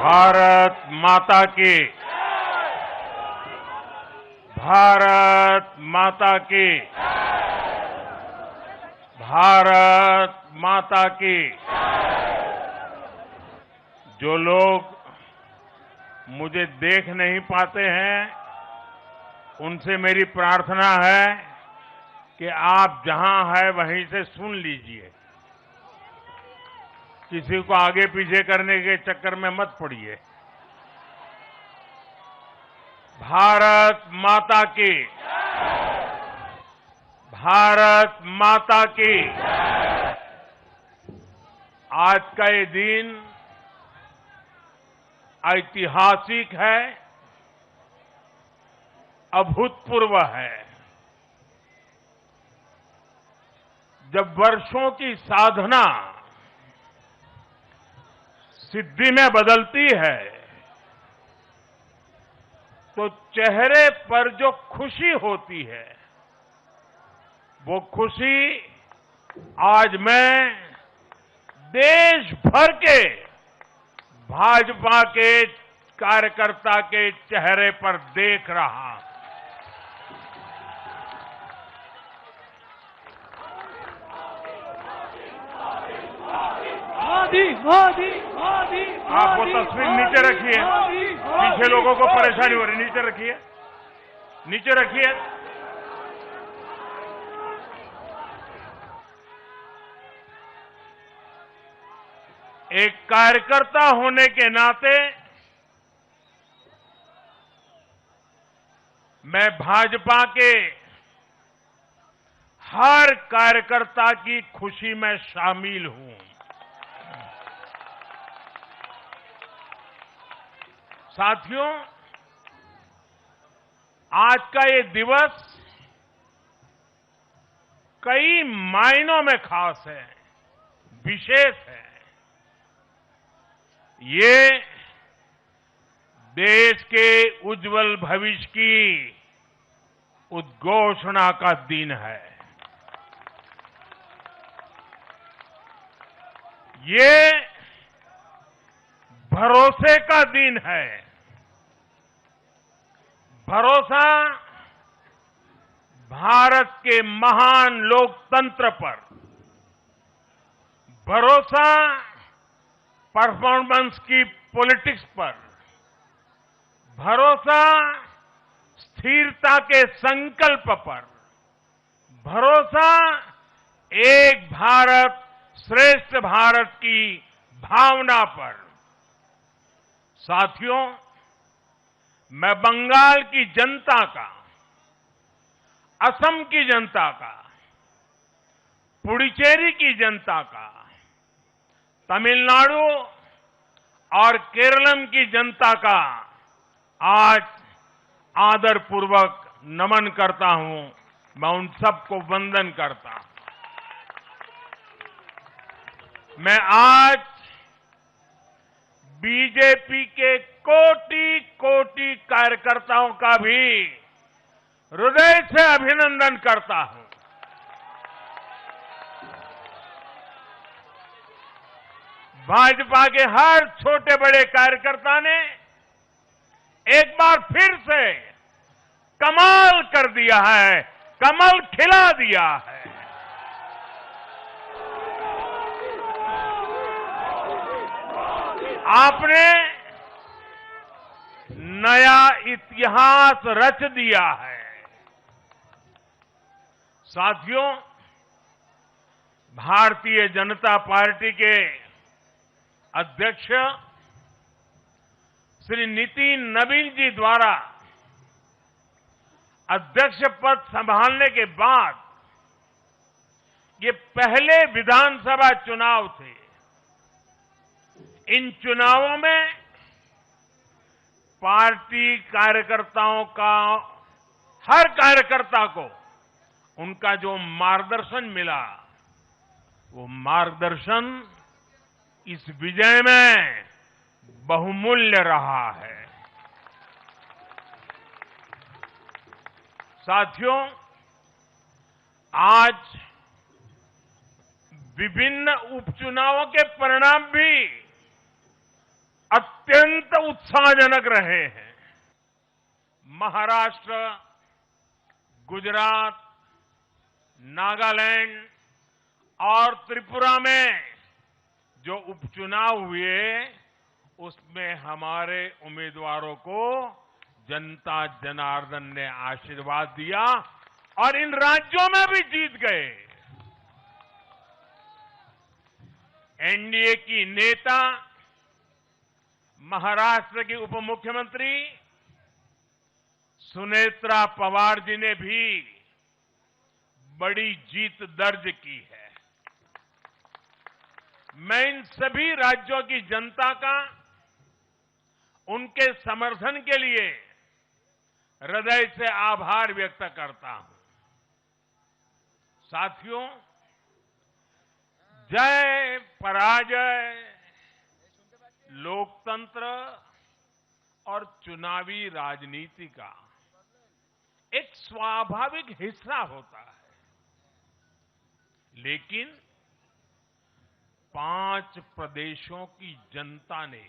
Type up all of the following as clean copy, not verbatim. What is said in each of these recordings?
भारत माता की। भारत माता की। भारत माता की। जो लोग मुझे देख नहीं पाते हैं, उनसे मेरी प्रार्थना है कि आप जहां हैं वहीं से सुन लीजिए। किसी को आगे पीछे करने के चक्कर में मत पड़िए। भारत माता की। भारत माता की। आज का ये दिन ऐतिहासिक है, अभूतपूर्व है। जब वर्षों की साधना सिद्धि में बदलती है, तो चेहरे पर जो खुशी होती है, वो खुशी आज मैं देश भर के भाजपा के कार्यकर्ता के चेहरे पर देख रहा हूं। मोदी मोदी मोदी। आप वो तस्वीर नीचे रखिए, पीछे लोगों को परेशानी हो रही, नीचे रखिए, नीचे रखिए। एक कार्यकर्ता होने के नाते मैं भाजपा के हर कार्यकर्ता की खुशी में शामिल हूं। साथियों, आज का ये दिवस कई मायनों में खास है, विशेष है। ये देश के उज्जवल भविष्य की उद्घोषणा का दिन है। ये भरोसे का दिन है। भरोसा भारत के महान लोकतंत्र पर, भरोसा परफॉर्मेंस की पॉलिटिक्स पर, भरोसा स्थिरता के संकल्प पर, भरोसा एक भारत श्रेष्ठ भारत की भावना पर। साथियों, मैं बंगाल की जनता का, असम की जनता का, पुडुचेरी की जनता का, तमिलनाडु और केरलम की जनता का आज आदरपूर्वक नमन करता हूं। मैं उन सबको वंदन करता हूं। मैं आज बीजेपी के कोटि कोटि कार्यकर्ताओं का भी हृदय से अभिनंदन करता हूं। भाजपा के हर छोटे बड़े कार्यकर्ता ने एक बार फिर से कमाल कर दिया है, कमल खिला दिया है। आपने नया इतिहास रच दिया है। साथियों, भारतीय जनता पार्टी के अध्यक्ष श्री नितिन नवीन जी द्वारा अध्यक्ष पद संभालने के बाद ये पहले विधानसभा चुनाव थे। इन चुनावों में पार्टी कार्यकर्ताओं का, हर कार्यकर्ता को उनका जो मार्गदर्शन मिला, वो मार्गदर्शन इस विजय में बहुमूल्य रहा है। साथियों, आज विभिन्न उपचुनावों के परिणाम भी अत्यंत उत्साहजनक रहे हैं। महाराष्ट्र, गुजरात, नागालैंड और त्रिपुरा में जो उपचुनाव हुए उसमें हमारे उम्मीदवारों को जनता जनार्दन ने आशीर्वाद दिया और इन राज्यों में भी जीत गए। एनडीए की नेता महाराष्ट्र की उप मुख्यमंत्री सुनेत्रा पवार जी ने भी बड़ी जीत दर्ज की है। मैं इन सभी राज्यों की जनता का उनके समर्थन के लिए हृदय से आभार व्यक्त करता हूं। साथियों, जय पराजय लोकतंत्र और चुनावी राजनीति का एक स्वाभाविक हिस्सा होता है, लेकिन 5 प्रदेशों की जनता ने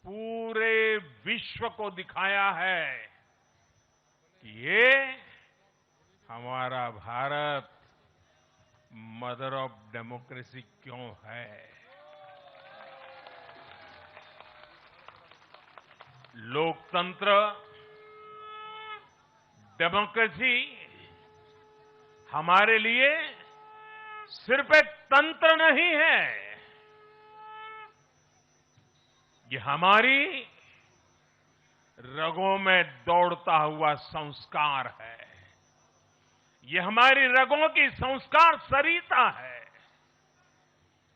पूरे विश्व को दिखाया है कि ये हमारा भारत मदर ऑफ डेमोक्रेसी क्यों है। लोकतंत्र, डेमोक्रेसी हमारे लिए सिर्फ एक तंत्र नहीं है, ये हमारी रगों में दौड़ता हुआ संस्कार है। ये हमारी रगों की संस्कार सरिता है।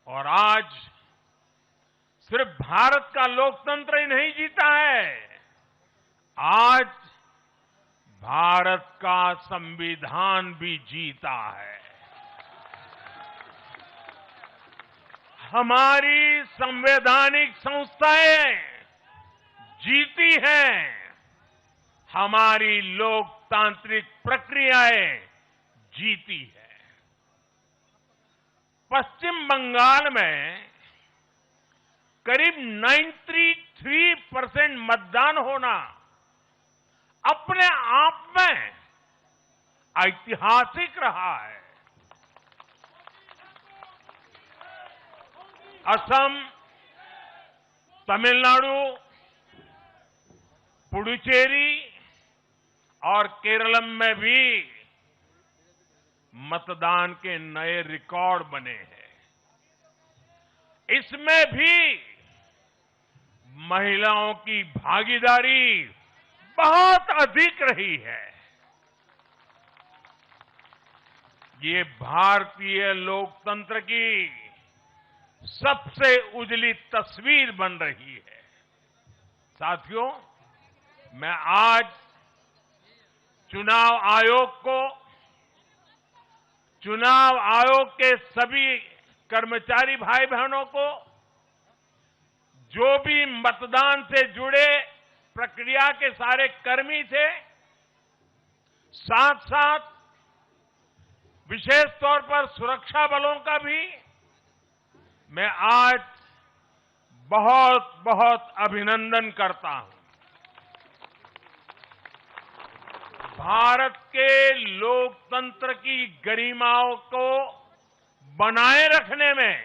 और आज सिर्फ भारत का लोकतंत्र ही नहीं जीता है, आज भारत का संविधान भी जीता है। हमारी संवैधानिक संस्थाएं जीती हैं, हमारी लोकतांत्रिक प्रक्रियाएं जीती है। पश्चिम बंगाल में करीब 93% मतदान होना अपने आप में ऐतिहासिक रहा है। असम, तमिलनाडु, पुडुचेरी और केरलम में भी मतदान के नए रिकॉर्ड बने हैं। इसमें भी महिलाओं की भागीदारी बहुत अधिक रही है। ये भारतीय लोकतंत्र की सबसे उजली तस्वीर बन रही है। साथियों, मैं आज चुनाव आयोग के सभी कर्मचारी भाई बहनों को, जो भी मतदान से जुड़े प्रक्रिया के सारे कर्मी थे, साथ साथ विशेष तौर पर सुरक्षा बलों का भी मैं आज बहुत बहुत अभिनंदन करता हूं। भारत के लोकतंत्र की गरिमाओं को बनाए रखने में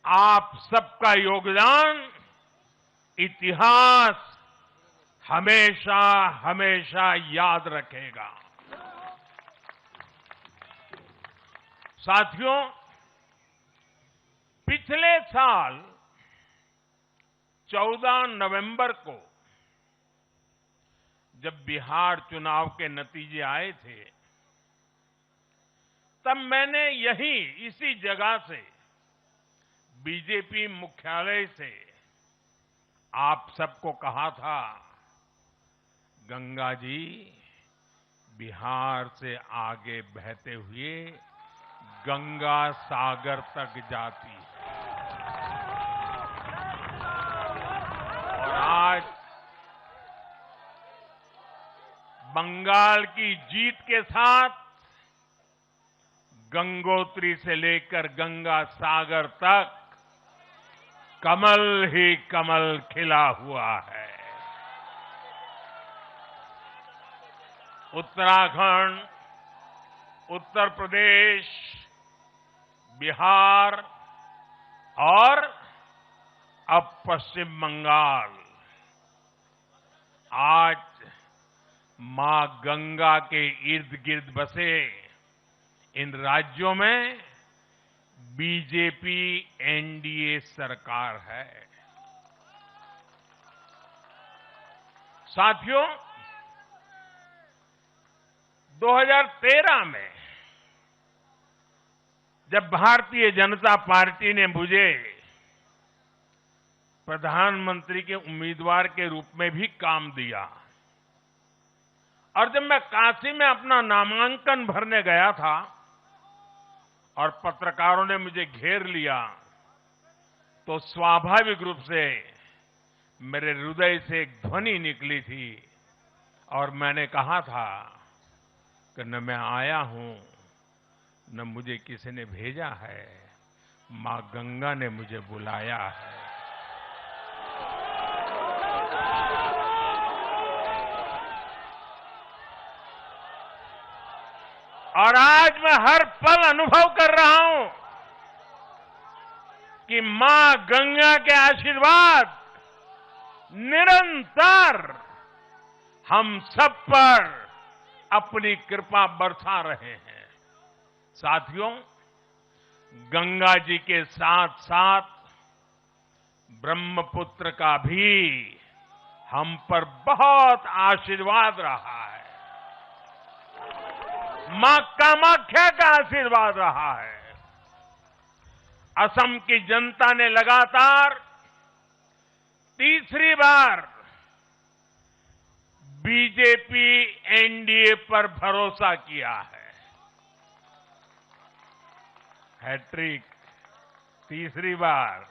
आप सबका योगदान इतिहास हमेशा हमेशा याद रखेगा। साथियों, पिछले साल 14 नवंबर को जब बिहार चुनाव के नतीजे आए थे, तब मैंने इसी जगह से बीजेपी मुख्यालय से आप सबको कहा था, गंगा जी बिहार से आगे बहते हुए गंगा सागर तक जाती है। और आज बंगाल की जीत के साथ गंगोत्री से लेकर गंगा सागर तक कमल ही कमल खिला हुआ है। उत्तराखंड, उत्तर प्रदेश, बिहार और अब पश्चिम बंगाल आज मां गंगा के इर्द गिर्द बसे इन राज्यों में बीजेपी एनडीए सरकार है। साथियों, 2013 में जब भारतीय जनता पार्टी ने मुझे प्रधानमंत्री के उम्मीदवार के रूप में भी काम दिया और जब मैं काशी में अपना नामांकन भरने गया था और पत्रकारों ने मुझे घेर लिया तो स्वाभाविक रूप से मेरे हृदय से एक ध्वनि निकली थी और मैंने कहा था कि न मैं आया हूं न मुझे किसी ने भेजा है, मां गंगा ने मुझे बुलाया है। और आज मैं हर पल अनुभव कर रहा हूं कि मां गंगा के आशीर्वाद निरंतर हम सब पर अपनी कृपा बरसा रहे हैं। साथियों, गंगा जी के साथ साथ ब्रह्मपुत्र का भी हम पर बहुत आशीर्वाद रहा है। मां कामाख्या का आशीर्वाद रहा है। असम की जनता ने लगातार तीसरी बार बीजेपी एनडीए पर भरोसा किया है। हैट्रिक, तीसरी बार।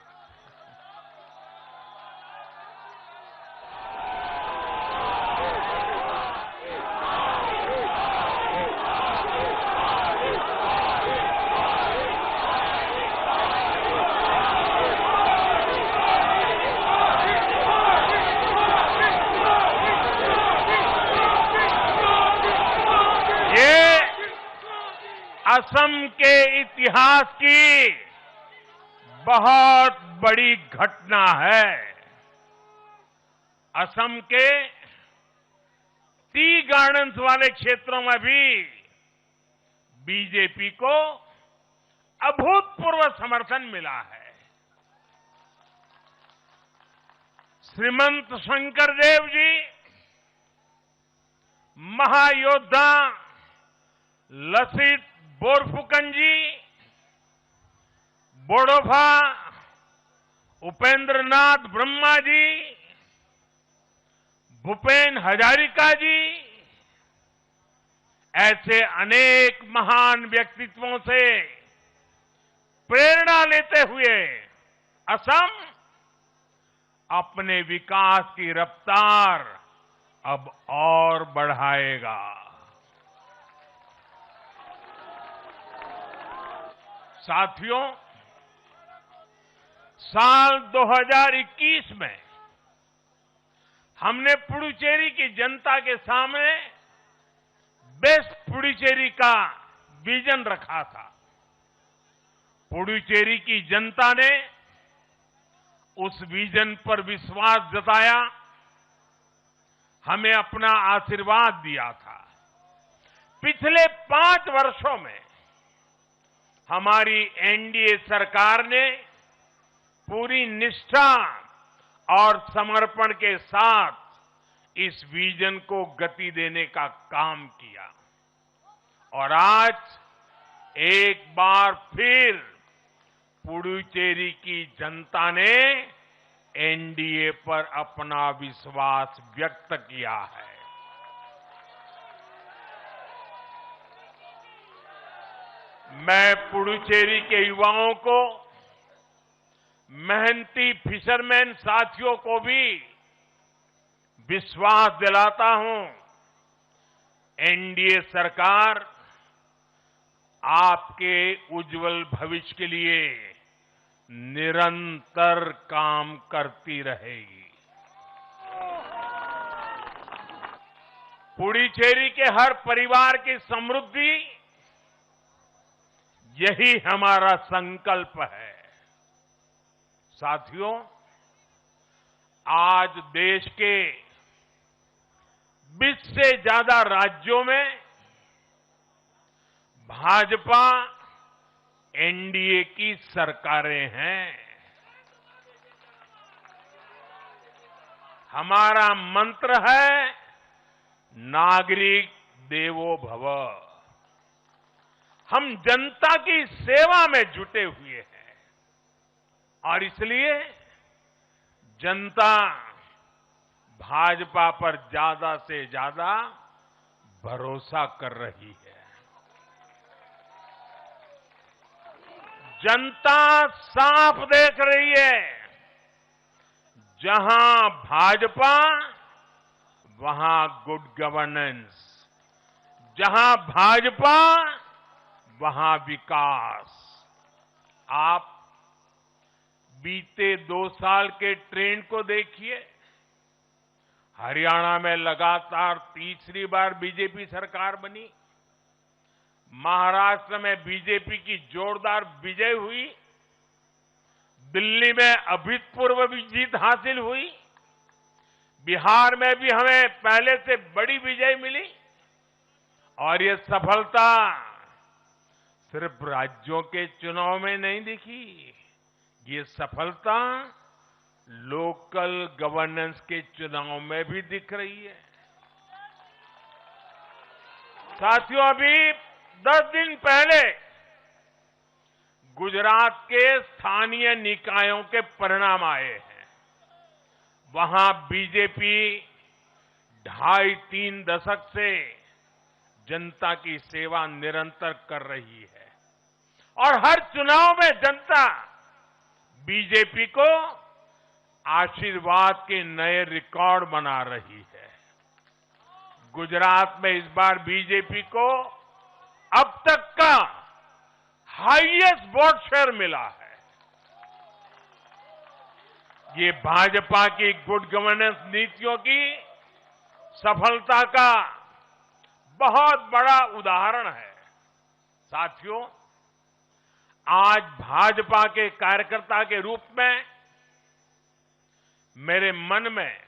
असम के इतिहास की बहुत बड़ी घटना है। असम के टी गार्डन्स वाले क्षेत्रों में भी बीजेपी को अभूतपूर्व समर्थन मिला है। श्रीमंत शंकरदेव जी, महायोद्धा लसित बोरफुकन जी, बोडोफा उपेंद्रनाथ ब्रह्मा जी, भूपेन हजारिका जी, ऐसे अनेक महान व्यक्तित्वों से प्रेरणा लेते हुए असम अपने विकास की रफ्तार अब और बढ़ाएगा। साथियों, साल 2021 में हमने पुडुचेरी की जनता के सामने बेस्ट पुडुचेरी का विजन रखा था। पुडुचेरी की जनता ने उस विजन पर विश्वास जताया, हमें अपना आशीर्वाद दिया था। पिछले 5 वर्षों में हमारी एनडीए सरकार ने पूरी निष्ठा और समर्पण के साथ इस विजन को गति देने का काम किया और आज एक बार फिर पुडुचेरी की जनता ने एनडीए पर अपना विश्वास व्यक्त किया है। मैं पुडुचेरी के युवाओं को, मेहनती फिशरमैन साथियों को भी विश्वास दिलाता हूं, एनडीए सरकार आपके उज्जवल भविष्य के लिए निरंतर काम करती रहेगी। पुडुचेरी के हर परिवार की समृद्धि, यही हमारा संकल्प है। साथियों, आज देश के 20 से ज्यादा राज्यों में भाजपा एनडीए की सरकारें हैं। हमारा मंत्र है नागरिक देवो भव। हम जनता की सेवा में जुटे हुए हैं और इसलिए जनता भाजपा पर ज्यादा से ज्यादा भरोसा कर रही है। जनता साफ देख रही है, जहां भाजपा वहां गुड गवर्नेंस, जहां भाजपा वहां विकास। आप बीते 2 साल के ट्रेंड को देखिए। हरियाणा में लगातार तीसरी बार बीजेपी सरकार बनी। महाराष्ट्र में बीजेपी की जोरदार विजय हुई। दिल्ली में अभूतपूर्व जीत हासिल हुई। बिहार में भी हमें पहले से बड़ी विजय मिली और ये सफलता सिर्फ राज्यों के चुनाव में नहीं दिखी, ये सफलता लोकल गवर्नेंस के चुनाव में भी दिख रही है। साथियों, अभी 10 दिन पहले गुजरात के स्थानीय निकायों के परिणाम आए हैं। वहां बीजेपी 2.5-3 दशक से जनता की सेवा निरंतर कर रही है और हर चुनाव में जनता बीजेपी को आशीर्वाद के नए रिकॉर्ड बना रही है। गुजरात में इस बार बीजेपी को अब तक का हाईएस्ट वोट शेयर मिला है। ये भाजपा की गुड गवर्नेंस नीतियों की सफलता का बहुत बड़ा उदाहरण है। साथियों, आज भाजपा के कार्यकर्ता के रूप में मेरे मन में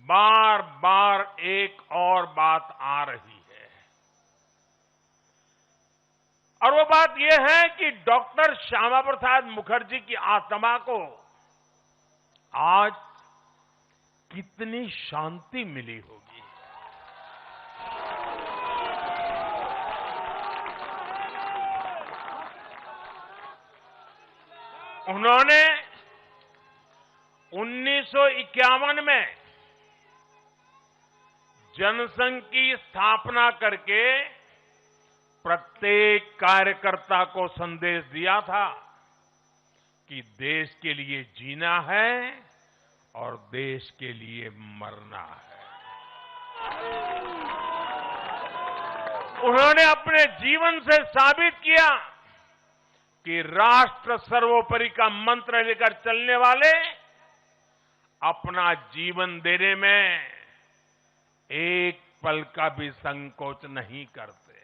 बार बार एक और बात आ रही है और वो बात यह है कि डॉक्टर श्यामा प्रसाद मुखर्जी की आत्मा को आज कितनी शांति मिली होगी। उन्होंने 1951 में जनसंघ की स्थापना करके प्रत्येक कार्यकर्ता को संदेश दिया था कि देश के लिए जीना है और देश के लिए मरना है। उन्होंने अपने जीवन से साबित किया कि राष्ट्र सर्वोपरि का मंत्र लेकर चलने वाले अपना जीवन देने में एक पल का भी संकोच नहीं करते।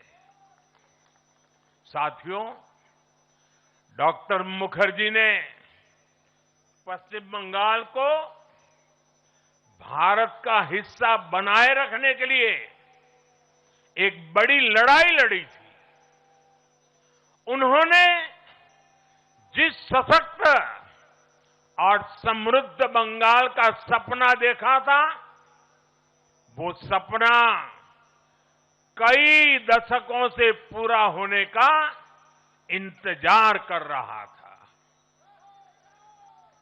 साथियों, डॉक्टर मुखर्जी ने पश्चिम बंगाल को भारत का हिस्सा बनाए रखने के लिए एक बड़ी लड़ाई लड़ी थी। उन्होंने जिस सशक्त और समृद्ध बंगाल का सपना देखा था, वो सपना कई दशकों से पूरा होने का इंतजार कर रहा था।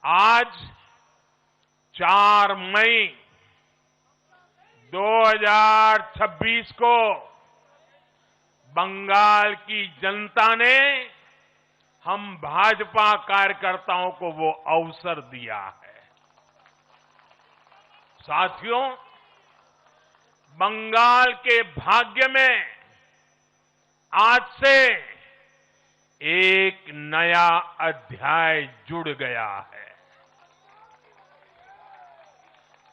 आज 4 मई 2026 को बंगाल की जनता ने हम भाजपा कार्यकर्ताओं को वो अवसर दिया है। साथियों, बंगाल के भाग्य में आज से एक नया अध्याय जुड़ गया है।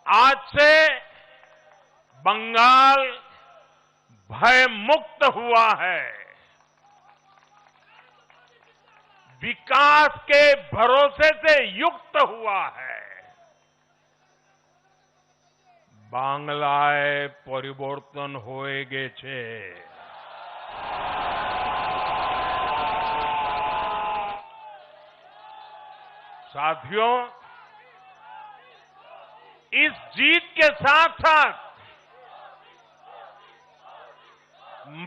आज से बंगाल भय मुक्त हुआ है, विकास के भरोसे से युक्त हुआ है। बांग्लाए परिवर्तन होए गेछे। साथियों, इस जीत के साथ साथ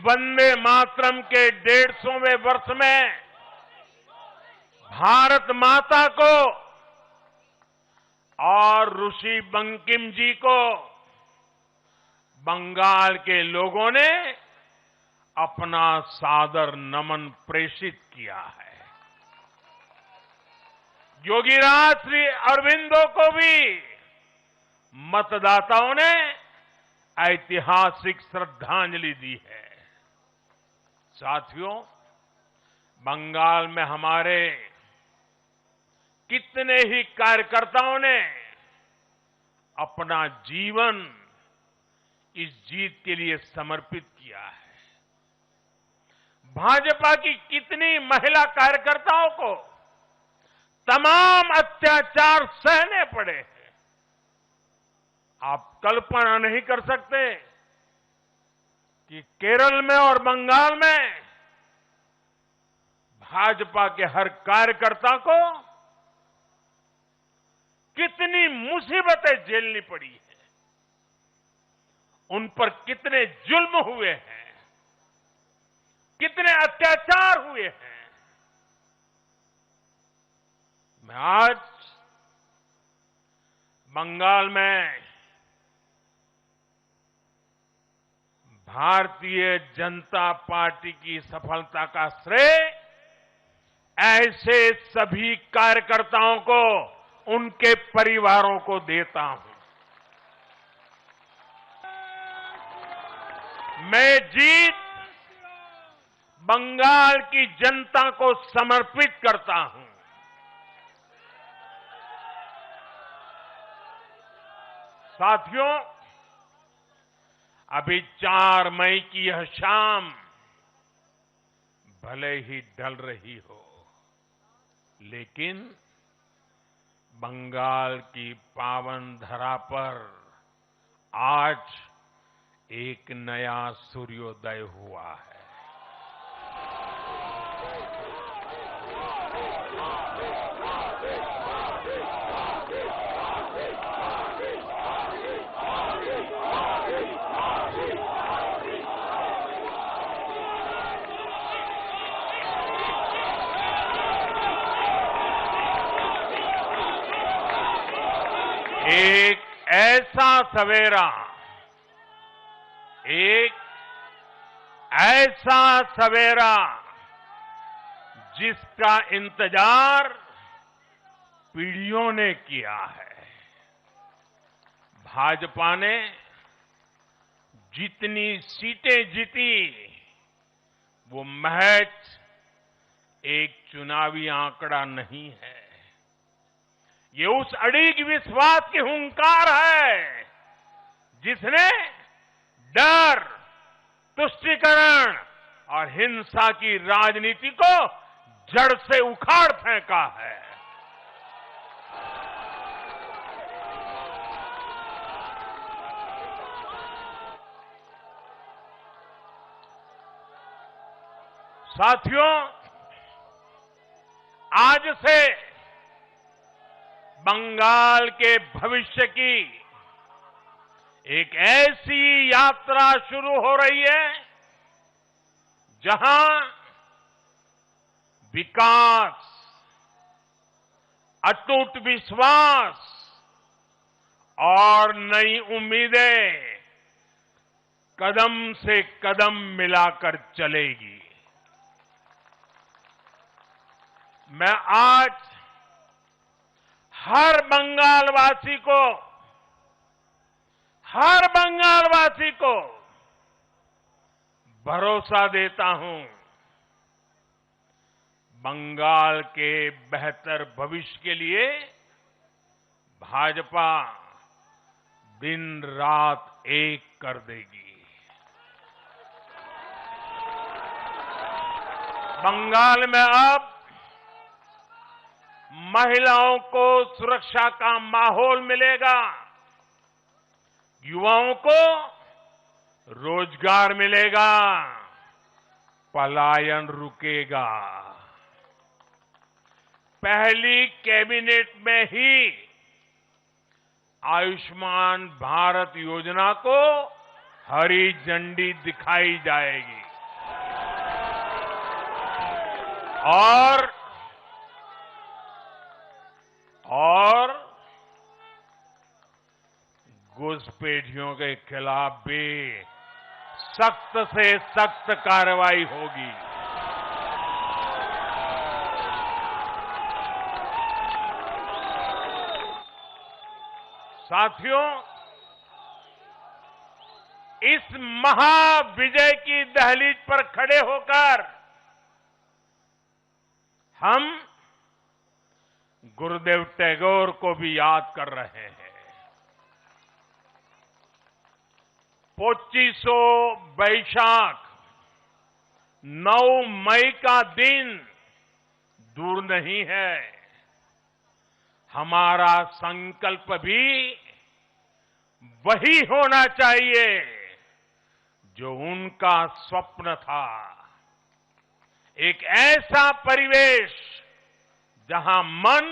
वंदे मातरम के 150वें वर्ष में भारत माता को और ऋषि बंकिम जी को बंगाल के लोगों ने अपना सादर नमन प्रेषित किया है। योगीराज श्री अरविंदो को भी मतदाताओं ने ऐतिहासिक श्रद्धांजलि दी है। साथियों, बंगाल में हमारे कितने ही कार्यकर्ताओं ने अपना जीवन इस जीत के लिए समर्पित किया है। भाजपा की कितनी महिला कार्यकर्ताओं को तमाम अत्याचार सहने पड़े हैं। आप कल्पना नहीं कर सकते कि केरल में और बंगाल में भाजपा के हर कार्यकर्ता को कितनी मुसीबतें झेलनी पड़ी है, उन पर कितने जुल्म हुए हैं, कितने अत्याचार हुए हैं। मैं आज बंगाल में भारतीय जनता पार्टी की सफलता का श्रेय ऐसे सभी कार्यकर्ताओं को, उनके परिवारों को देता हूं। मैं जीत बंगाल की जनता को समर्पित करता हूं। साथियों, अभी 4 मई की यह शाम भले ही ढल रही हो, लेकिन बंगाल की पावन धरा पर आज एक नया सूर्योदय हुआ है। एक ऐसा सवेरा, एक ऐसा सवेरा जिसका इंतजार पीढ़ियों ने किया है। भाजपा ने जितनी सीटें जीती वो महज एक चुनावी आंकड़ा नहीं है, ये उस अड़िग विश्वास की हुंकार है जिसने डर, तुष्टीकरण और हिंसा की राजनीति को जड़ से उखाड़ फेंका है। साथियों, आज से बंगाल के भविष्य की एक ऐसी यात्रा शुरू हो रही है जहां विकास, अटूट विश्वास और नई उम्मीदें कदम से कदम मिलाकर चलेगी। मैं आज हर बंगालवासी को भरोसा देता हूं, बंगाल के बेहतर भविष्य के लिए भाजपा दिन रात एक कर देगी। बंगाल में अब महिलाओं को सुरक्षा का माहौल मिलेगा, युवाओं को रोजगार मिलेगा, पलायन रुकेगा। पहली कैबिनेट में ही आयुष्मान भारत योजना को हरी झंडी दिखाई जाएगी और घुसपैठियों के खिलाफ भी सख्त से सख्त कार्रवाई होगी। साथियों, इस महाविजय की दहलीज पर खड़े होकर हम गुरुदेव टैगोर को भी याद कर रहे हैं। 25 बैशाख 9 मई का दिन दूर नहीं है। हमारा संकल्प भी वही होना चाहिए जो उनका स्वप्न था। एक ऐसा परिवेश जहां मन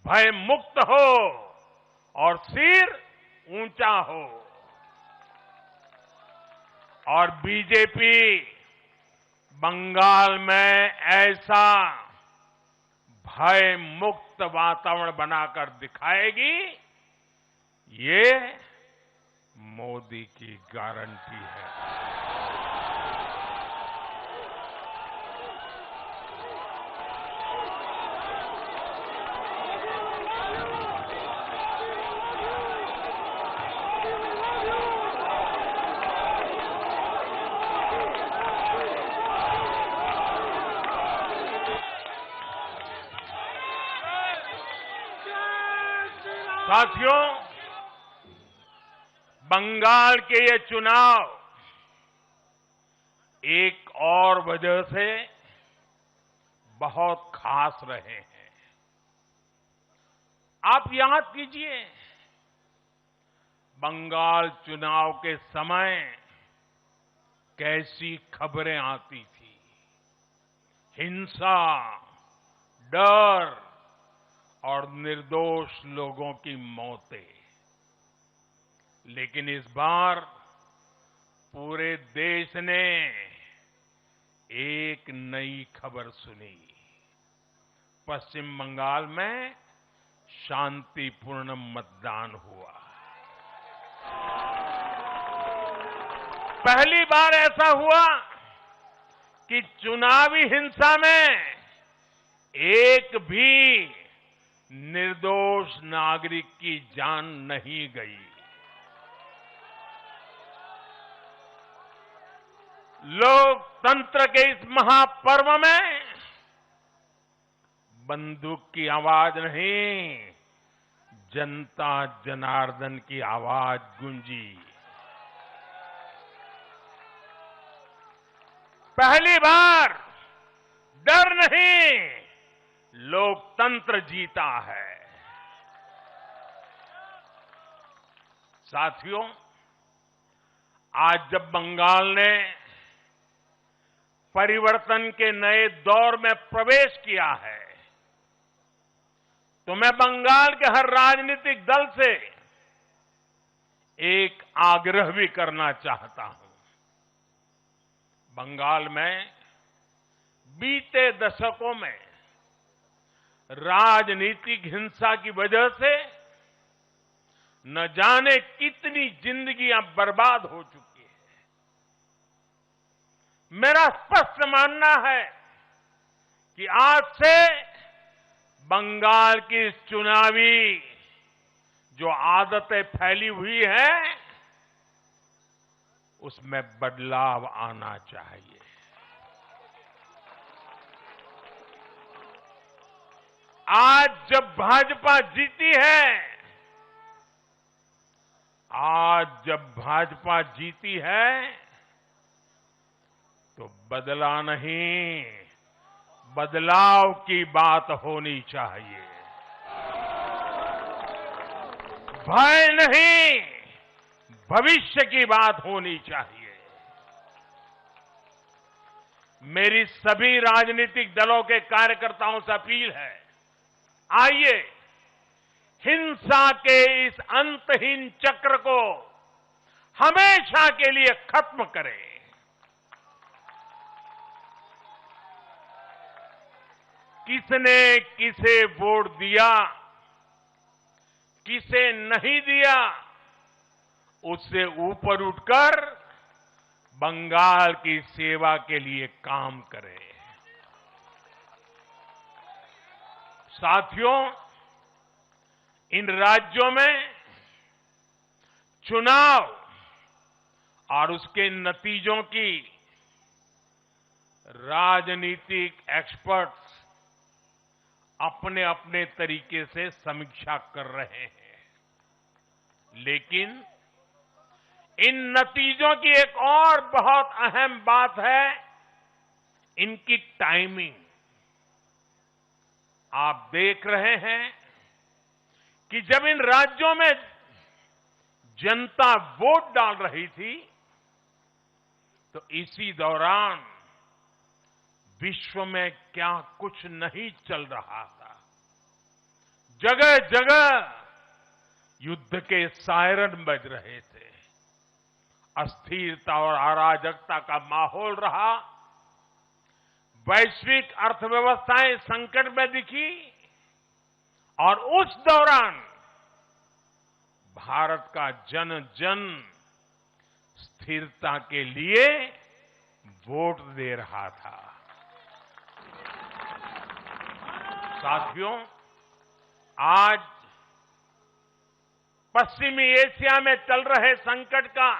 भय मुक्त हो और सिर ऊंचा हो। और बीजेपी बंगाल में ऐसा भय मुक्त वातावरण बनाकर दिखाएगी, ये मोदी की गारंटी है। साथियों, बंगाल के ये चुनाव एक और वजह से बहुत खास रहे हैं। आप याद कीजिए, बंगाल चुनाव के समय कैसी खबरें आती थी। हिंसा, डर और निर्दोष लोगों की मौतें। लेकिन इस बार पूरे देश ने एक नई खबर सुनी। पश्चिम बंगाल में शांतिपूर्ण मतदान हुआ। पहली बार ऐसा हुआ कि चुनावी हिंसा में एक भी निर्दोष नागरिक की जान नहीं गई। लोकतंत्र के इस महापर्व में बंदूक की आवाज नहीं, जनता जनार्दन की आवाज गूंजी। पहली बार डर नहीं, लोकतंत्र जीता है। साथियों, आज जब बंगाल ने परिवर्तन के नए दौर में प्रवेश किया है, तो मैं बंगाल के हर राजनीतिक दल से एक आग्रह भी करना चाहता हूं। बंगाल में बीते दशकों में राजनीतिक हिंसा की वजह से न जाने कितनी जिंदगियां बर्बाद हो चुकी है। मेरा स्पष्ट मानना है कि आज से बंगाल की चुनावी जो आदतें फैली हुई है, उसमें बदलाव आना चाहिए। आज जब भाजपा जीती है, आज जब भाजपा जीती है, तो बदला नहीं, बदलाव की बात होनी चाहिए। भय नहीं, भविष्य की बात होनी चाहिए। मेरी सभी राजनीतिक दलों के कार्यकर्ताओं से अपील है, आइए हिंसा के इस अंतहीन चक्र को हमेशा के लिए खत्म करें। किसने किसे वोट दिया, किसे नहीं दिया, उससे ऊपर उठकर बंगाल की सेवा के लिए काम करें। साथियों, इन राज्यों में चुनाव और उसके नतीजों की राजनीतिक एक्सपर्ट्स अपने अपने तरीके से समीक्षा कर रहे हैं, लेकिन इन नतीजों की एक और बहुत अहम बात है, इनकी टाइमिंग। आप देख रहे हैं कि जब इन राज्यों में जनता वोट डाल रही थी, तो इसी दौरान विश्व में क्या कुछ नहीं चल रहा था। जगह जगह युद्ध के सायरन बज रहे थे, अस्थिरता और अराजकता का माहौल रहा, वैश्विक अर्थव्यवस्थाएं संकट में दिखी, और उस दौरान भारत का जन जन स्थिरता के लिए वोट दे रहा था। साथियों, आज पश्चिमी एशिया में चल रहे संकट का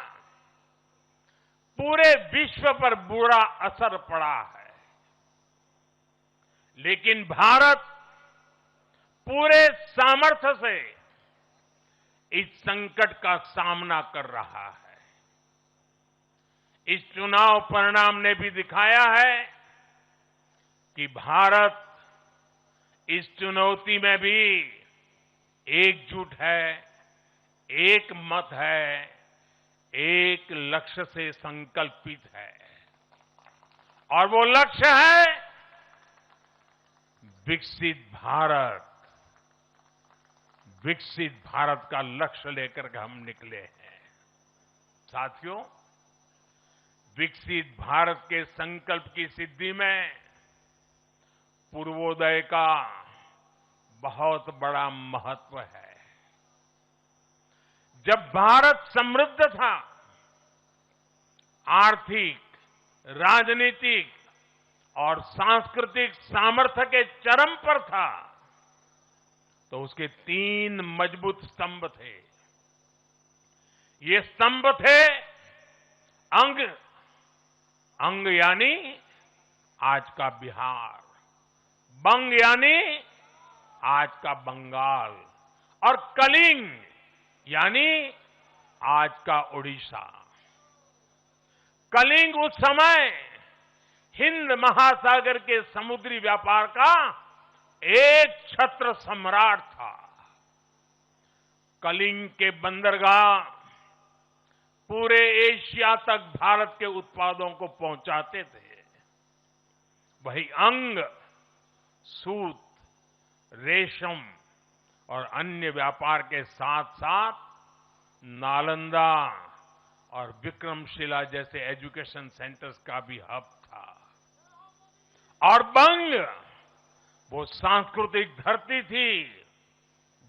पूरे विश्व पर बुरा असर पड़ा है, लेकिन भारत पूरे सामर्थ्य से इस संकट का सामना कर रहा है। इस चुनाव परिणाम ने भी दिखाया है कि भारत इस चुनौती में भी एकजुट है, एक मत है, एक लक्ष्य से संकल्पित है, और वो लक्ष्य है विकसित भारत। विकसित भारत का लक्ष्य लेकर के हम निकले हैं। साथियों, विकसित भारत के संकल्प की सिद्धि में पूर्वोदय का बहुत बड़ा महत्व है। जब भारत समृद्ध था, आर्थिक, राजनीतिक और सांस्कृतिक सामर्थ्य के चरम पर था, तो उसके 3 मजबूत स्तंभ थे। ये स्तंभ थे अंग, अंग यानी आज का बिहार, बंग यानी आज का बंगाल, और कलिंग यानी आज का उड़ीसा। कलिंग उस समय हिंद महासागर के समुद्री व्यापार का एक छत्र सम्राट था। कलिंग के बंदरगाह पूरे एशिया तक भारत के उत्पादों को पहुंचाते थे। वही अंग सूत, रेशम और अन्य व्यापार के साथ साथ नालंदा और विक्रमशिला जैसे एजुकेशन सेंटर्स का भी हब था। और बंग वो सांस्कृतिक धरती थी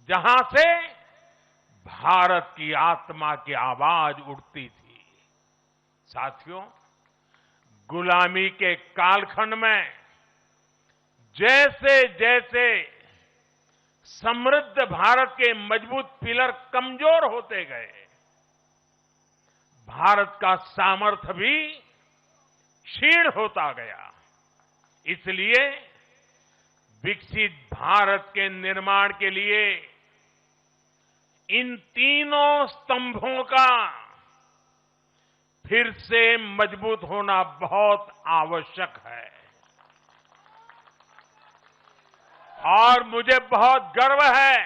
जहां से भारत की आत्मा की आवाज उठती थी। साथियों, गुलामी के कालखंड में जैसे जैसे समृद्ध भारत के मजबूत पिलर कमजोर होते गए, भारत का सामर्थ्य भी क्षीण होता गया। इसलिए विकसित भारत के निर्माण के लिए इन तीनों स्तंभों का फिर से मजबूत होना बहुत आवश्यक है। और मुझे बहुत गर्व है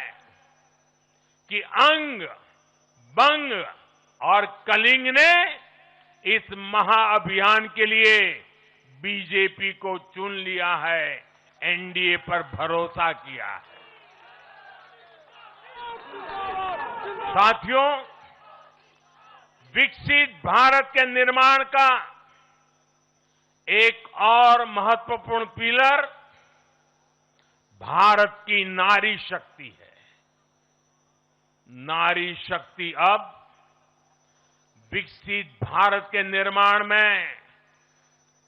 कि अंग, बंग और कलिंग ने इस महाअभियान के लिए बीजेपी को चुन लिया है, एनडीए पर भरोसा किया है। साथियों, विकसित भारत के निर्माण का एक और महत्वपूर्ण पिलर भारत की नारी शक्ति है। नारी शक्ति अब विकसित भारत के निर्माण में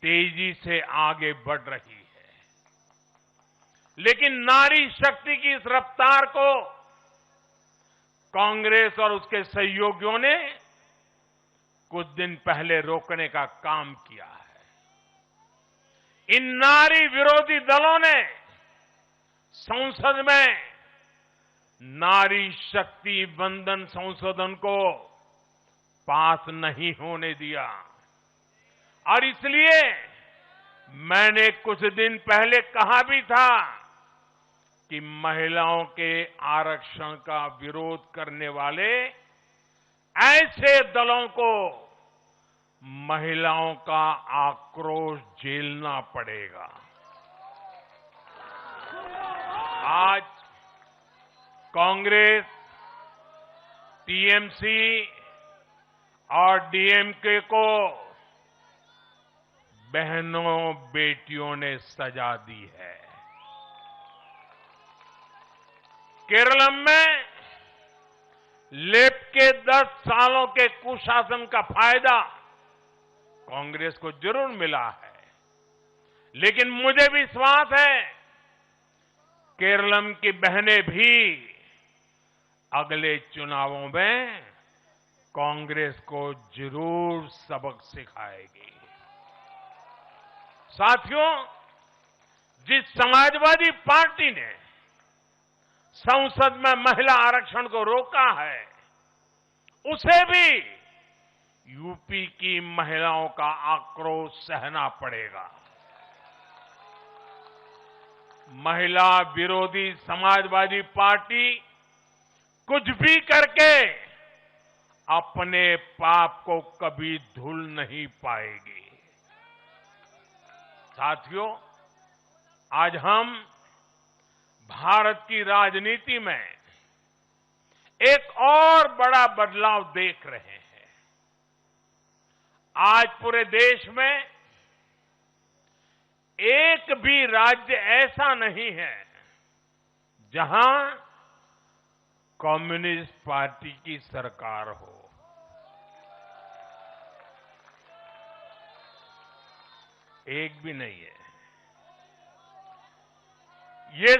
तेजी से आगे बढ़ रही है। लेकिन नारी शक्ति की इस रफ्तार को कांग्रेस और उसके सहयोगियों ने कुछ दिन पहले रोकने का काम किया है। इन नारी विरोधी दलों ने संसद में नारी शक्ति वंदन संशोधन को पास नहीं होने दिया और इसलिए मैंने कुछ दिन पहले कहा भी था कि महिलाओं के आरक्षण का विरोध करने वाले ऐसे दलों को महिलाओं का आक्रोश झेलना पड़ेगा। आज कांग्रेस, टीएमसी और डीएमके को बहनों बेटियों ने सजा दी है। केरलम में लेफ्ट के 10 सालों के कुशासन का फायदा कांग्रेस को जरूर मिला है, लेकिन मुझे विश्वास है केरलम की बहनें भी अगले चुनावों में कांग्रेस को जरूर सबक सिखाएगी। साथियों, जिस समाजवादी पार्टी ने संसद में महिला आरक्षण को रोका है, उसे भी यूपी की महिलाओं का आक्रोश सहना पड़ेगा। महिला विरोधी समाजवादी पार्टी कुछ भी करके अपने पाप को कभी धुल नहीं पाएगी। साथियों, आज हम भारत की राजनीति में एक और बड़ा बदलाव देख रहे हैं। आज पूरे देश में एक भी राज्य ऐसा नहीं है जहां कम्युनिस्ट पार्टी की सरकार हो। एक भी नहीं है। ये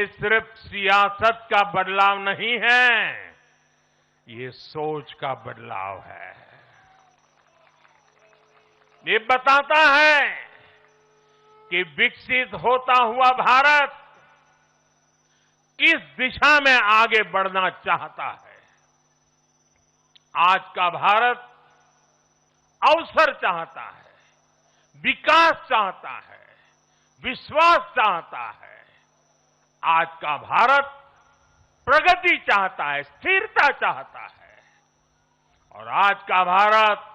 सिर्फ सियासत का बदलाव नहीं है, ये सोच का बदलाव है। ये बताता है कि विकसित होता हुआ भारत किस दिशा में आगे बढ़ना चाहता है। आज का भारत अवसर चाहता है, विकास चाहता है, विश्वास चाहता है। आज का भारत प्रगति चाहता है, स्थिरता चाहता है और आज का भारत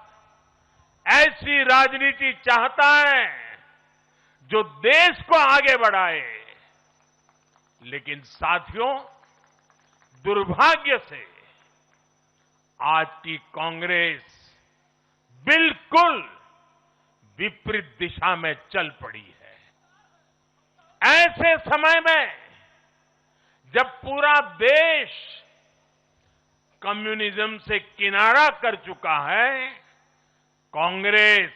ऐसी राजनीति चाहता है जो देश को आगे बढ़ाए। लेकिन साथियों, दुर्भाग्य से आज की कांग्रेस बिल्कुल विपरीत दिशा में चल पड़ी है। ऐसे समय में जब पूरा देश कम्युनिज्म से किनारा कर चुका है, कांग्रेस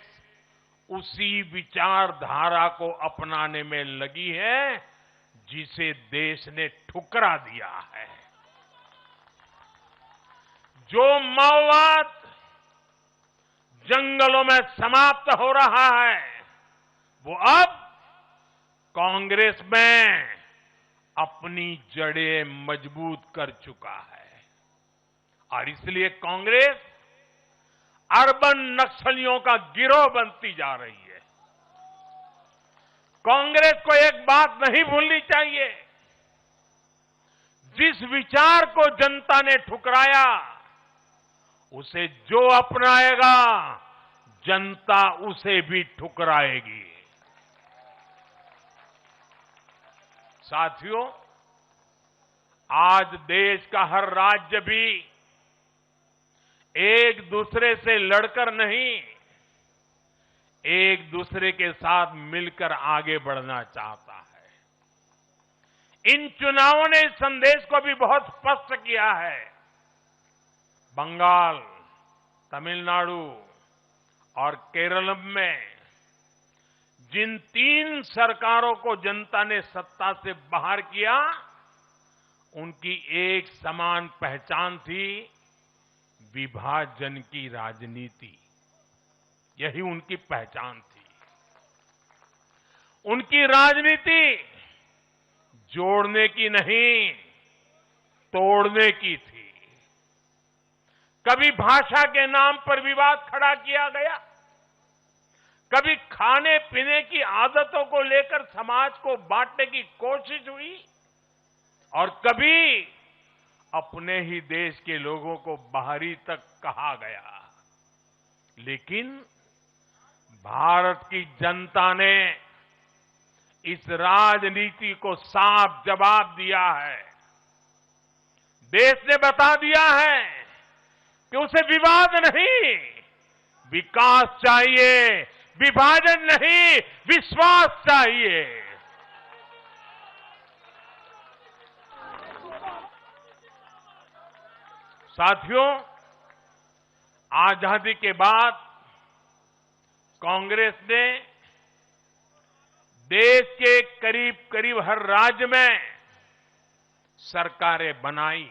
उसी विचारधारा को अपनाने में लगी है जिसे देश ने ठुकरा दिया है। जो माओवाद जंगलों में समाप्त हो रहा है वो अब कांग्रेस में अपनी जड़ें मजबूत कर चुका है और इसलिए कांग्रेस अर्बन नक्सलियों का गिरोह बनती जा रही है। कांग्रेस को एक बात नहीं भूलनी चाहिए, जिस विचार को जनता ने ठुकराया उसे जो अपनाएगा जनता उसे भी ठुकराएगी। साथियों, आज देश का हर राज्य भी एक दूसरे से लड़कर नहीं, एक दूसरे के साथ मिलकर आगे बढ़ना चाहता है। इन चुनावों ने इस संदेश को भी बहुत स्पष्ट किया है। बंगाल, तमिलनाडु और केरल में जिन 3 सरकारों को जनता ने सत्ता से बाहर किया, उनकी एक समान पहचान थी, विभाजन की राजनीति। यही उनकी पहचान थी। उनकी राजनीति जोड़ने की नहीं, तोड़ने की थी। कभी भाषा के नाम पर विवाद खड़ा किया गया, कभी खाने पीने की आदतों को लेकर समाज को बांटने की कोशिश हुई और कभी अपने ही देश के लोगों को बाहरी तक कहा गया। लेकिन भारत की जनता ने इस राजनीति को साफ जवाब दिया है। देश ने बता दिया है कि उसे विवाद नहीं, विकास चाहिए, विभाजन नहीं, विश्वास चाहिए। साथियों, आजादी के बाद कांग्रेस ने देश के करीब करीब हर राज्य में सरकारें बनाई।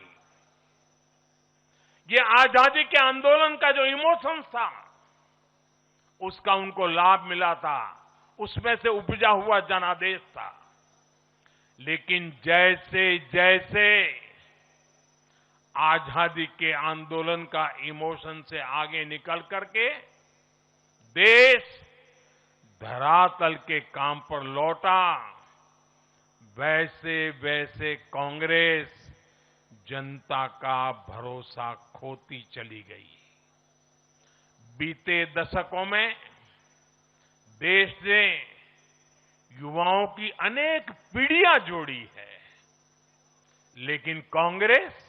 ये आजादी के आंदोलन का जो इमोशन था, उसका उनको लाभ मिला था, उसमें से उपजा हुआ जनादेश था। लेकिन जैसे जैसे आजादी के आंदोलन का इमोशन से आगे निकल करके देश धरातल के काम पर लौटा, वैसे वैसे कांग्रेस जनता का भरोसा खोती चली गई। बीते दशकों में देश ने युवाओं की अनेक पीढ़ियां जोड़ी है, लेकिन कांग्रेस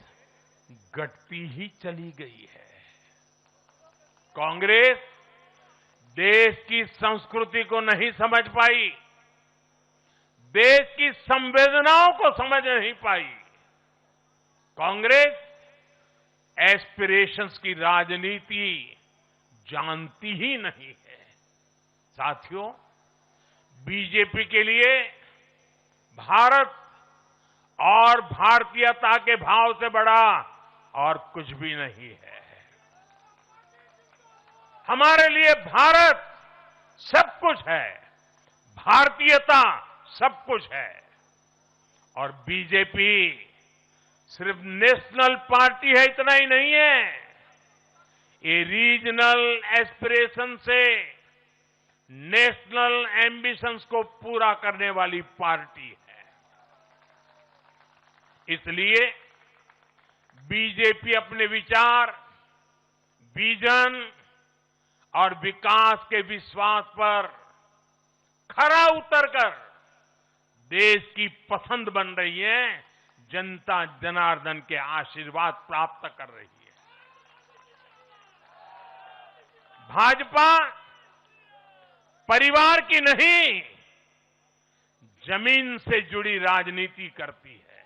घटती ही चली गई है। कांग्रेस देश की संस्कृति को नहीं समझ पाई, देश की संवेदनाओं को समझ नहीं पाई। कांग्रेस एस्पिरेशंस की राजनीति जानती ही नहीं है। साथियों, बीजेपी के लिए भारत और भारतीयता के भाव से बड़ा और कुछ भी नहीं है। हमारे लिए भारत सब कुछ है, भारतीयता सब कुछ है। और बीजेपी सिर्फ नेशनल पार्टी है, इतना ही नहीं है, ये रीजनल एस्पिरेशन से नेशनल एम्बिशंस को पूरा करने वाली पार्टी है। इसलिए बीजेपी अपने विचार, विजन और विकास के विश्वास पर खरा उतरकर देश की पसंद बन रही है, जनता जनार्दन के आशीर्वाद प्राप्त कर रही है। भाजपा परिवार की नहीं, जमीन से जुड़ी राजनीति करती है।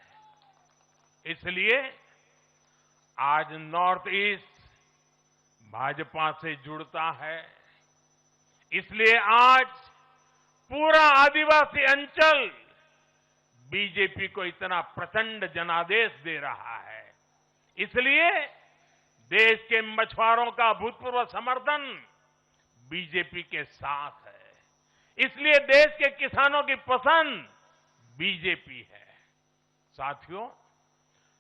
इसलिए आज नॉर्थ ईस्ट भाजपा से जुड़ता है। इसलिए आज पूरा आदिवासी अंचल बीजेपी को इतना प्रचंड जनादेश दे रहा है। इसलिए देश के मछुआरों का भूतपूर्व समर्थन बीजेपी के साथ है। इसलिए देश के किसानों की पसंद बीजेपी है। साथियों,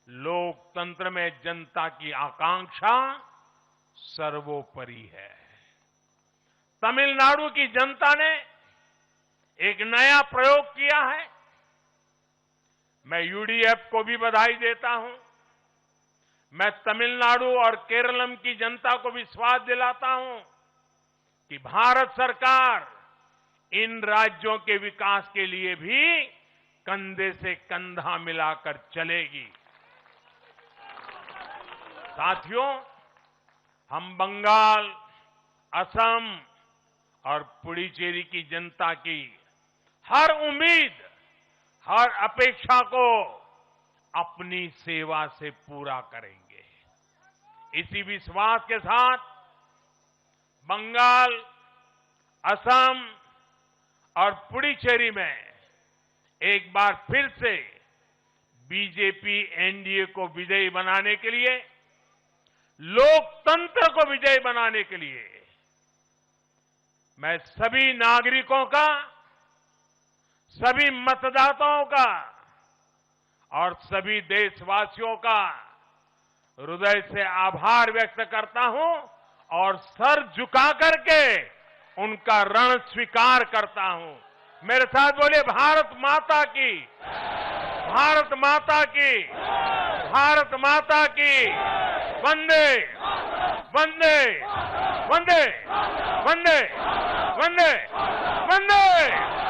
लोकतंत्र में जनता की आकांक्षा सर्वोपरि है। तमिलनाडु की जनता ने एक नया प्रयोग किया है। मैं यूडीएफ को भी बधाई देता हूं। मैं तमिलनाडु और केरलम की जनता को विश्वास दिलाता हूं कि भारत सरकार इन राज्यों के विकास के लिए भी कंधे से कंधा मिलाकर चलेगी। साथियों, हम बंगाल, असम और पुडुचेरी की जनता की हर उम्मीद, हर अपेक्षा को अपनी सेवा से पूरा करेंगे। इसी विश्वास के साथ बंगाल, असम और पुडुचेरी में एक बार फिर से बीजेपी एनडीए को विजयी बनाने के लिए, लोकतंत्र को विजयी बनाने के लिए मैं सभी नागरिकों का, सभी मतदाताओं का और सभी देशवासियों का हृदय से आभार व्यक्त करता हूं और सर झुका करके उनका ऋण स्वीकार करता हूं। मेरे साथ बोलिए, भारत माता की, भारत माता की, भारत माता की। वंदे वंदे वंदे वंदे वंदे वंदे।